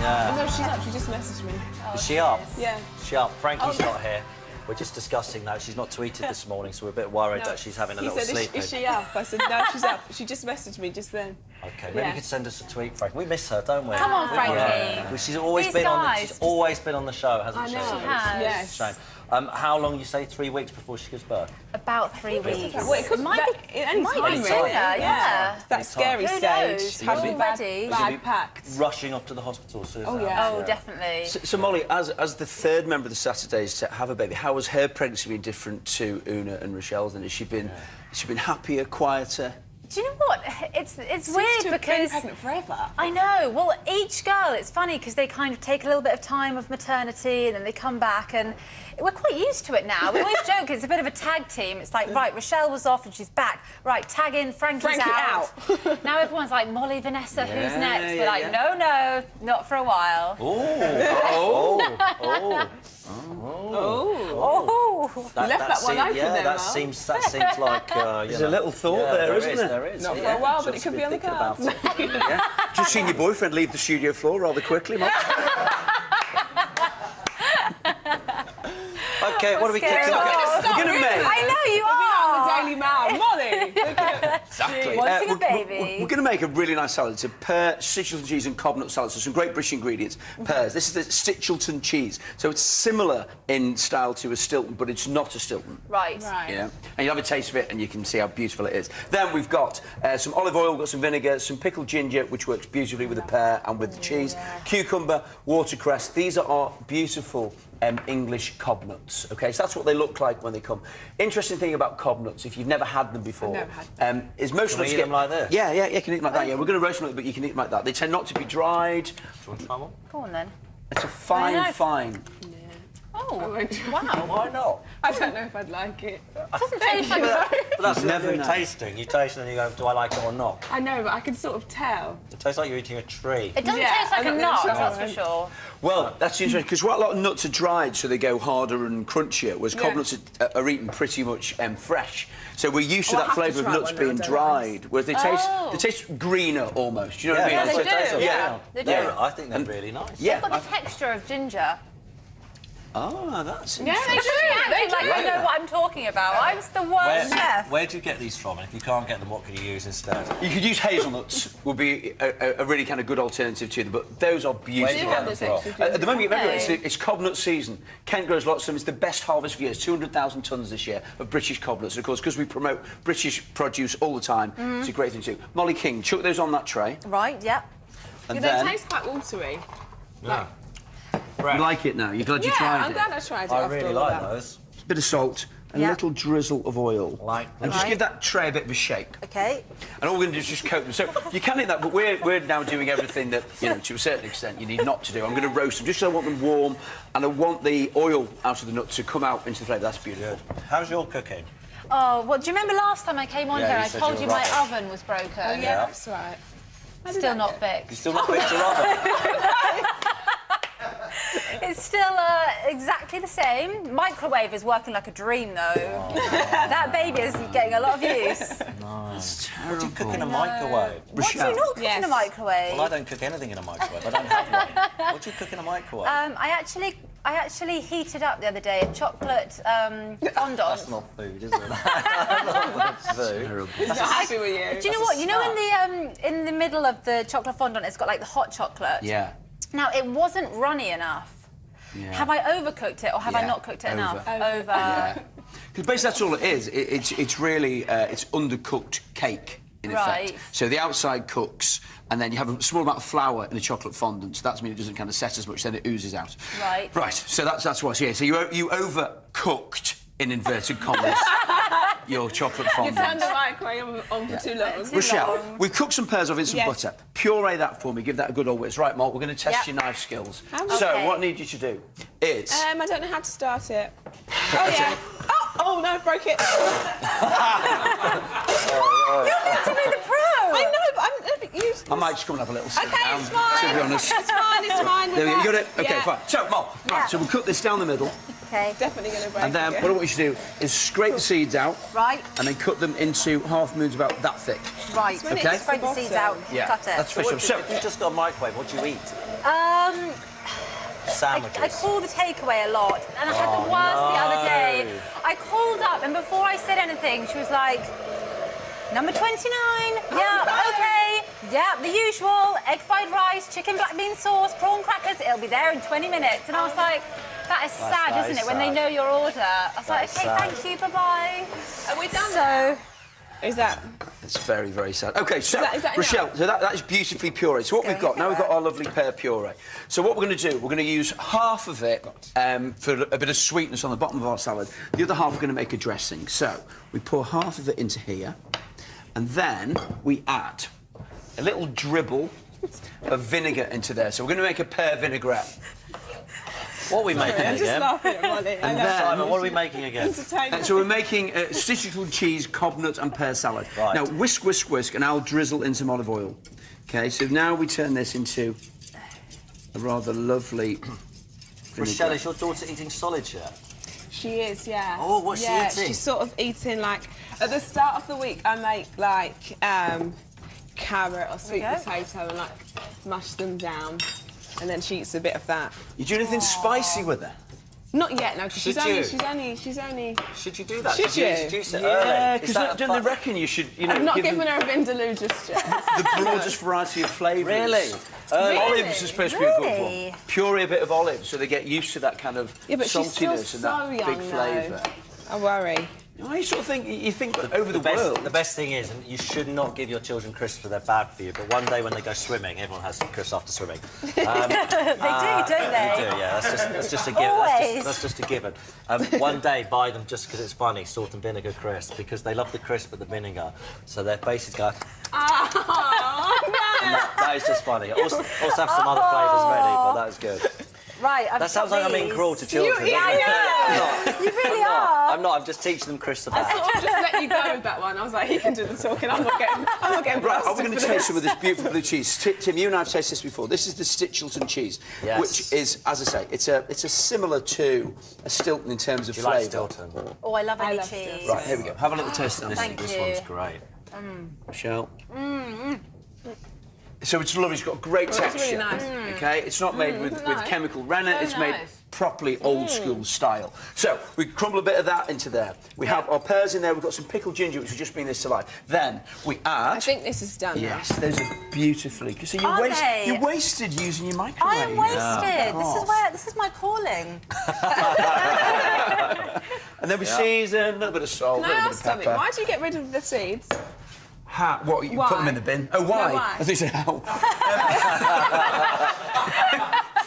Yeah. Oh, no, she's up. She just messaged me. Is she up? Yeah. Is she up? Frankie's not here. We're just discussing that. She's not tweeted this morning, so we're a bit worried that she's having a little sleep. Is she up? I said, no, she's up. She just messaged me just then. OK, maybe you could send us a tweet, Frank. We miss her, don't we? Come on, Frankie. Yeah. Well, she's always been on the show, hasn't she? I know. She has. Yes. Shame. How long, you say, 3 weeks before she gives birth? About 3 weeks. Well, it could might be any time, really. Yeah. That scary Who stage. knows? Have to be Already. bag packed. Rushing off to the hospital as soon as that Oh, happens, definitely. So Molly, as the third member of the Saturdays to have a baby, how has her pregnancy been different to Una and Rochelle's? And has she been happier, quieter? Do you know what? It's weird because... Been pregnant forever. I know. Well, each girl, it's funny because they kind of take a little bit of time of maternity and then they come back and we're quite used to it now. We always joke it's a bit of a tag team. It's like, right, Rochelle was off and she's back. Right, tag in, Frankie's out. Now everyone's like, Molly, Vanessa, who's next? We're like, no, not for a while. Left that one open yeah, there, that Mal. seems like... There's a little thought there, isn't there? There is. Not for a while, but it could be on the cards. Just seen your boyfriend leave the studio floor rather quickly, Molly. OK, what are we kicking off? We're going to make... I know you are. The Daily Mail. Molly! Exactly. Wanting a baby. We're going to make a really nice salad. It's a pear, Stichelton cheese and cob nut salad. So some great British ingredients. Pears. This is the Stichelton cheese. So it's similar in style to a Stilton, but it's not a Stilton. Right. Yeah. And you have a taste of it and you can see how beautiful it is. Then we've got some olive oil, got some vinegar, some pickled ginger, which works beautifully with the pear and with the cheese, cucumber, watercress. These are our beautiful English cob nuts. OK, so that's what they look like when they come. Interesting thing about cob nuts, if you've never had them before, is most nuts eat them like this? Yeah, you can eat them like that. Yeah, we're going to roast them, but you can eat them like that. They tend not to be dried. Do you want to try one? Go on then. It's a fine. Oh, wow. Why not? I don't know if I'd like it. Doesn't taste like But that's never never know. tasting. You taste and then you go, do I like it or not? I know, but I can sort of tell. It tastes like you're eating a tree. It doesn't Yeah, taste like I'm a not nut, sure. that's for sure. Well, that's interesting, because a lot of nuts are dried, so they go harder and crunchier, whereas cob nuts are eaten pretty much fresh. So we're used to Oh, that I'll have to flavour of try nuts one being now, dried, whereas they taste greener almost. You know what I mean? Yeah, It's they like- do. Yeah. They do. Yeah, I think they're really nice. Yeah. They've got the texture of ginger. Oh, that's Yeah, interesting. they do. Acting like I know what I'm talking about. I'm the worst chef. Where do you get these from? And if you can't get them, what can you use instead? You could use hazelnuts, would be a really kind of good alternative to them, but those are beautiful. Where do you get them from? At the moment, it's cob nut season. Kent grows lots of them. It's the best harvest for years. 200,000 tonnes this year of British cob nuts. Of course, because we promote British produce all the time, it's a great thing to do. Molly King, chuck those on that tray. Right, yeah. And They then... taste quite watery. Yeah. You like it now? You're glad you Yeah, tried I'm it? glad I tried it. I after really all of like that. those. Bit of salt, a Yeah. little drizzle of oil. And just give that tray a bit of a shake. OK. And all we're going to do is just coat them. So you can eat that, but we're now doing everything that, you know, to a certain extent, you need not to do. I'm going to roast them just so I want them warm, and I want the oil out of the nut to come out into the flavour. That's beautiful. How's your cooking? Oh, well, do you remember last time I came on Yeah, here, you I said told you you were my rubbish. oven was broken? Oh, yeah, that's right. Still not fixed. You still not fixed your oven? It's still exactly the same. Microwave is working like a dream, though. That baby is getting a lot of use. It's What do you cook terrible. in a microwave? What do you not cook in a microwave? Well, I don't cook anything in a microwave. I don't have one. What do you cook in a microwave? I actually heated up the other day a chocolate fondant. That's not food, is it? That's food. Terrible. He's not happy with you. Do you know what? You know, in the middle of the chocolate fondant, it's got like the hot chocolate. Yeah. Now it wasn't runny enough. Yeah. Have I overcooked it or have I Yeah, not cooked it over. enough? Over. Yeah. Because basically that's all it is. It's really it's undercooked cake in effect. Right. So the outside cooks, and then you have a small amount of flour in the chocolate fondant. So that means it doesn't kind of set as much. Then it oozes out. Right. Right. So that's why. So yeah. So you overcooked in inverted commas your chocolate You fondant. turned the microwave on for too long. Rochelle, we've cooked some pears off in some Yes. butter. Puree that for me, give that a good old whiz. Right, Mark, we're going to test Yep. your knife skills. Okay. So, what I need you to do is... I don't know how to start it. Oh, yeah. Oh, no, I broke it. You're meant to be the pro! I know, but I'm never used to I might just come and have a little sit Okay, down, it's fine. to be honest. It's fine, it's fine with There we go. You got that. it? OK, Yeah. fine. So, Mol, right, so we'll cut this down the middle. Okay. Definitely going to break. And then it. what I want you to do is scrape the seeds out. Right. And then cut them into half moons about that thick. Right. when it Okay. hits Scrape the seeds out. Yeah, Cut it. that's fish up. So, If you just got a microwave, what do you eat? Sandwiches. I call the takeaway a lot, and I had the worst the other day. I called up, and before I said anything, she was like, "Number 29, yeah, okay, yeah, the usual, egg fried rice, chicken black bean sauce, prawn crackers, it'll be there in 20 minutes." And I was like, that is sad, that isn't is it, when they sad. know your order? I was like, is okay, sad. thank you, bye-bye. Are we done now? So, Is that? it's very, very sad. OK, so, Is that Rochelle, enough? so that is beautifully pureed. So what we've got, now we've got our lovely pear puree. So what we're going to do, we're going to use half of it for a bit of sweetness on the bottom of our salad. The other half we're going to make a dressing. So we pour half of it into here, and then we add a little dribble of vinegar into there. So we're going to make a pear vinaigrette. What are we making I'm just again? laughing at Molly. I know. then- Simon, what are we making again? Entertaining. So we're making stitchel cheese, cob nut and pear salad. Right. Now whisk, whisk, whisk, and I'll drizzle in some olive oil. OK, so now we turn this into a rather lovely Rochelle, is your daughter eating solids yet? She is, yeah. Oh, what's she yeah, eating? She's sort of eating like at the start of the week. I make like carrot or sweet There we go. potato and like mash them down, and then she eats a bit of that. You do anything spicy with it? Not yet, no, because Should she's you? only. Should you do that? Should you you? introduce it Yeah, early? Is because that a don't they fun- reckon you should, you know, I'm not give giving them her a vindaloo just yet. the broadest variety of flavours? Really? Olives are supposed to be a good Really? one. Puree a bit of olives so they get used to that kind of Yeah, but she's still saltiness and that so big young, flavour. I worry. I sort of think you think over the, world. The best thing is, and you should not give your children crisps for they're bad for you, but one day when they go swimming, everyone has crisps after swimming. they do, don't they? They do, yeah, that's just a given. Always. That's just a given. One day, buy them just because it's funny, salt and vinegar crisps, because they love the crisp but the vinegar. So their faces go, Oh, no! that is just funny. Also have some other flavours ready, but that is good. Right, I've That sounds like I'm being cruel to children. yeah, doesn't it? I know. You really I'm not. are. I'm not. I'm just teaching them crisps I about. sort of just let you go with that one. I was like, he can do the talking. I'm not getting Right, blasted are we going to for taste this. some of this beautiful blue cheese? Tim, you and I have tasted this before. This is the Stichelton cheese, Yes. which is, as I say, it's a similar to a Stilton in terms of Do you like flavour. Stilton? Oh, I love any love cheese. this. Right, here we go. Have a little taste of this. Thank This you. one's great. Michelle. So it's lovely. It's got great it's texture. really nice. Okay, it's not made with nice. chemical rennet. So it's made nice. properly old school style. So we crumble a bit of that into there. We have our pears in there. We've got some pickled ginger, which will just bring this to life. Then we add. I think this is done. Yes, those are beautifully. So Are they? you wasted using your I microwave. am wasted. Yeah. This is my calling. And then we season a little bit of salt, Can a I little ask bit of something? pepper. Why do you get rid of the seeds? What? You Why? put them in the bin? Oh, why? No, why? I think you said how.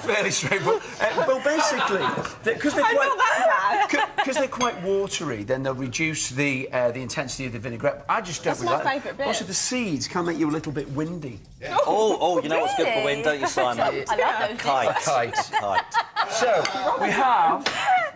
Fairly straightforward. Well, basically, because they're I'm quite. not that bad. Because they're quite watery, then they'll reduce the intensity of the vinaigrette. I just don't That's really my like favourite bit. Also, the seeds can make you a little bit windy. Oh, you know what's good for Really? wind, don't you, Simon? I love those. Kite. Kite. Kite. So we have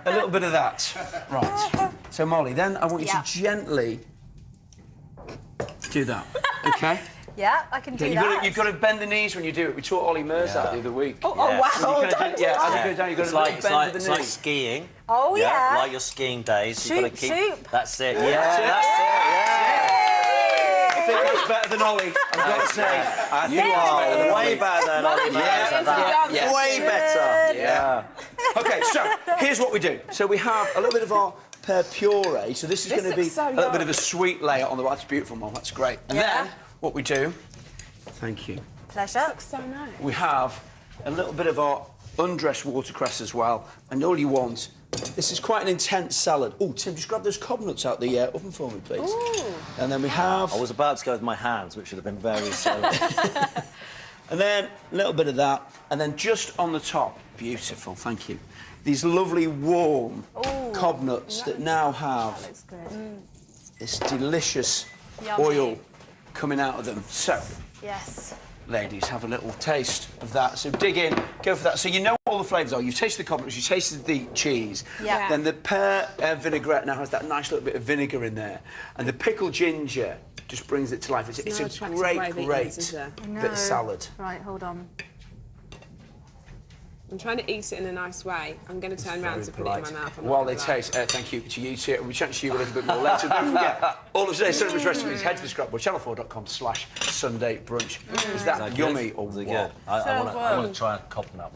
a little bit of that. Right. So Molly, then I want you Yeah. to gently do that. Okay. Yeah, I can do You've that. got to bend the knees when you do it. We taught Ollie Mers that the other week. Oh, Yeah. wow. You kinda do- yeah, as it goes down, you've got It's to like, bend it's like, the it's knee. like skiing. Oh, yeah. Like your skiing days. You've got to Shoot, keep. shoot. That's it. Yeah, that's it. I think that's better than Ollie. I've got to say. Yeah. You are way better than Ollie Mers Yeah, at that. yeah. Way better. Yeah. Okay, so here's what we do. So we have a little bit of our pear puree. So this is going to be looks so a little bit yum. of a sweet layer on the bottom. That's beautiful, Mom. That's great. And Yeah. then what we do, thank you, Pleasure. So nice. we have a little bit of our undressed watercress as well. And all you want, this is quite an intense salad. Oh, Tim, just grab those cob nuts out the oven for me, please. Ooh. And then we have, I was about to go with my hands, which would have been very silly. and then a little bit of that. And then just on the top, beautiful, thank you. These lovely warm cob nuts that now have Looks good. this delicious Yummy. oil coming out of them. So, Yes. ladies, have a little taste of that. So dig in, go for that. So you know what all the flavours are. You've tasted the cob nuts, you've tasted the cheese. Yeah. Then the pear vinaigrette now has that nice little bit of vinegar in there. And the pickled ginger just brings it to life. It's no a attractive great, way of eating great this, is there? bit of salad. Right, hold on. I'm trying to eat it in a nice way. I'm going to turn around to put it in my mouth. I'm not While they gonna lie. taste, thank you to you two. We'll be chatting to you a little bit more later. Don't forget, all of today's Sunday Brunch recipes, head to the scrapboard, channel4.com/Sunday Brunch. Is that yummy or what? Good. I want to try a coconut.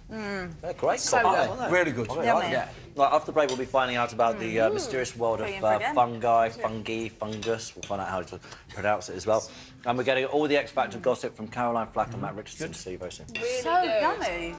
They're great So coconuts, good. aren't they? Really good. Yummy. Yeah. Like, after the break, we'll be finding out about the mysterious world of Brilliant for again. fungi, fungus. We'll find out how to pronounce it as well. And we're getting all the X Factor gossip from Caroline Flack and Matt Richardson. See you very soon. Really So good. yummy.